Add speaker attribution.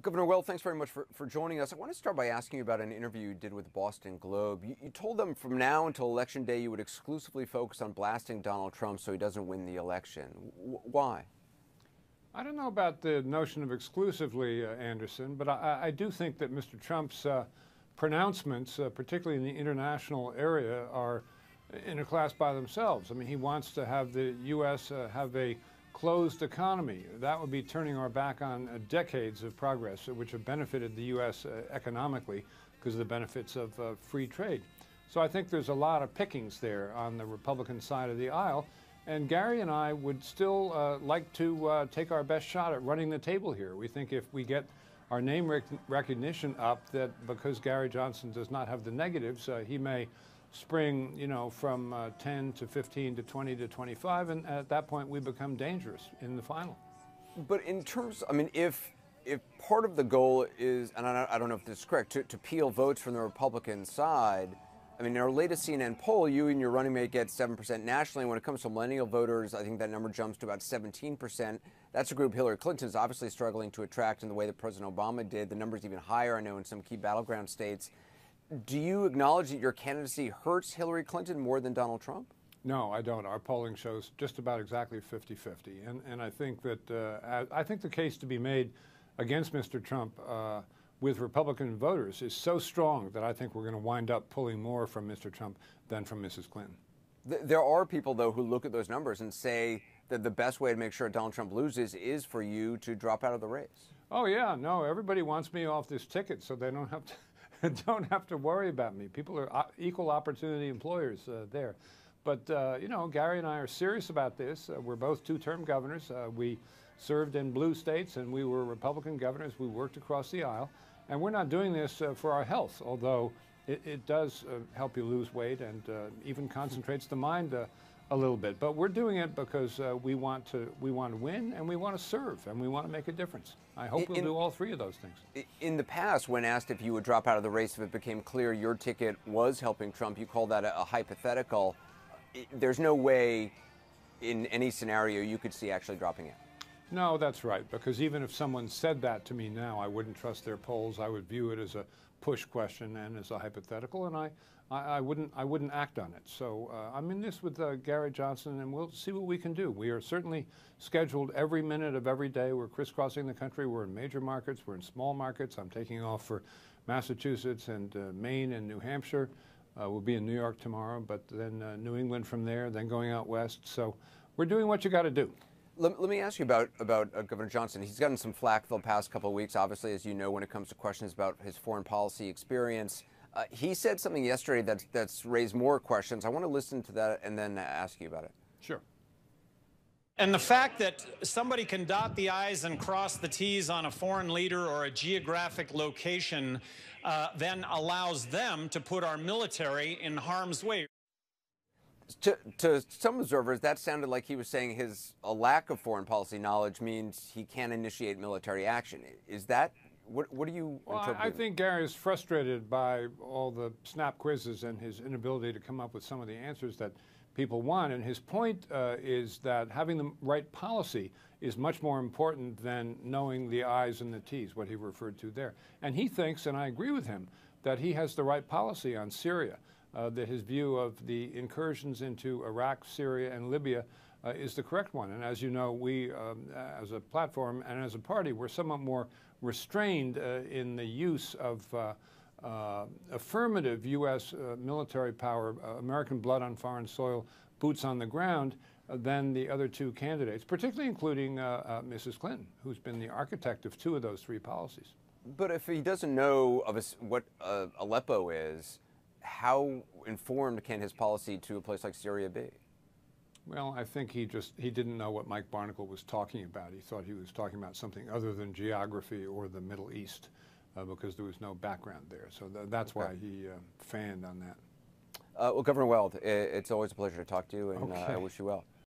Speaker 1: Governor Weld, thanks very much for joining us. I want to start by asking you about an interview you did with the Boston Globe. You told them from now until Election Day you would exclusively focus on blasting Donald Trump so he doesn't win the election. Why?
Speaker 2: I don't know about the notion of exclusively, Anderson, but I do think that Mr. Trump's pronouncements, particularly in the international area, are in a class by themselves. I mean, he wants to have the U.S. Have a closed economy. That would be turning our back on decades of progress, which have benefited the U.S. Economically because of the benefits of free trade. So I think there's a lot of pickings there on the Republican side of the aisle. And Gary and I would still like to take our best shot at running the table here. We think if we get our name recognition up, that because Gary Johnson does not have the negatives, he may spring, you know, from 10 to 15 to 20 to 25, and at that point we become dangerous in the final.
Speaker 1: But in terms, I mean, if part of the goal is, and I don't know if this is correct, to peel votes from the Republican side, I mean, in our latest CNN poll, you and your running mate get 7% nationally. When it comes to millennial voters, I think that number jumps to about 17%. That's a group Hillary Clinton is obviously struggling to attract in the way that President Obama did. The number's even higher, I know, in some key battleground states. Do you acknowledge that your candidacy hurts Hillary Clinton more than Donald Trump?
Speaker 2: No, I don't. Our polling shows just about exactly 50-50. And I think that I think the case to be made against Mr. Trump with Republican voters is so strong that I think we're going to wind up pulling more from Mr. Trump than from Mrs. Clinton.
Speaker 1: There are people, though, who look at those numbers and say that the best way to make sure Donald Trump loses is for you to drop out of the race.
Speaker 2: Oh, yeah. No, everybody wants me off this ticket so they don't have to don't have to worry about me. People are equal opportunity employers there. But, you know, Gary and I are serious about this. We're both two-term governors. We served in blue states, and we were Republican governors. We worked across the aisle. And we're not doing this for our health, although it does help you lose weight and even concentrates the mind a little bit. But we're doing it because we want to win, and we want to serve, and we want to make a difference. I hope we'll do all three of those things.
Speaker 1: In the past, when asked if you would drop out of the race if it became clear your ticket was helping Trump, you called that a hypothetical. There's no way in any scenario you could see actually dropping out.
Speaker 2: No, that's right, because even if someone said that to me now, I wouldn't trust their polls. I would view it as a push question and as a hypothetical, and I wouldn't act on it. So I'm in this with Gary Johnson, and we'll see what we can do. We are certainly scheduled every minute of every day. We're crisscrossing the country. We're in major markets. We're in small markets. I'm taking off for Massachusetts and Maine and New Hampshire. We'll be in New York tomorrow, but then New England from there, then going out west. So we're doing what you got to do.
Speaker 1: Let me ask you about Governor Johnson. He's gotten some flack the past couple of weeks, obviously, as you know, when it comes to questions about his foreign policy experience. He said something yesterday that's raised more questions. I want to listen to that and then ask you about it.
Speaker 2: Sure.
Speaker 3: And the fact that somebody can dot the I's and cross the T's on a foreign leader or a geographic location then allows them to put our military in harm's way.
Speaker 1: To some observers, that sounded like he was saying a lack of foreign policy knowledge means he can't initiate military action. Is that, what do you interpret?
Speaker 2: I think Gary is frustrated by all the snap quizzes and his inability to come up with some of the answers that people want. And his point is that having the right policy is much more important than knowing the I's and the T's, what he referred to there. And he thinks, and I agree with him, that he has the right policy on Syria. That his view of the incursions into Iraq, Syria, and Libya is the correct one. And as you know, we, as a platform and as a party, we're somewhat more restrained in the use of affirmative U.S. Military power, American blood on foreign soil, boots on the ground, than the other two candidates, particularly including Mrs. Clinton, who's been the architect of two of those three policies.
Speaker 1: But if he doesn't know of what Aleppo is, how informed can his policy to a place like Syria be?
Speaker 2: Well, I think he didn't know what Mike Barnacle was talking about. He thought he was talking about something other than geography or the Middle East because there was no background there. So that's why he fanned on that.
Speaker 1: Well, Governor Weld, it's always a pleasure to talk to you, and
Speaker 2: Okay.
Speaker 1: I wish you well.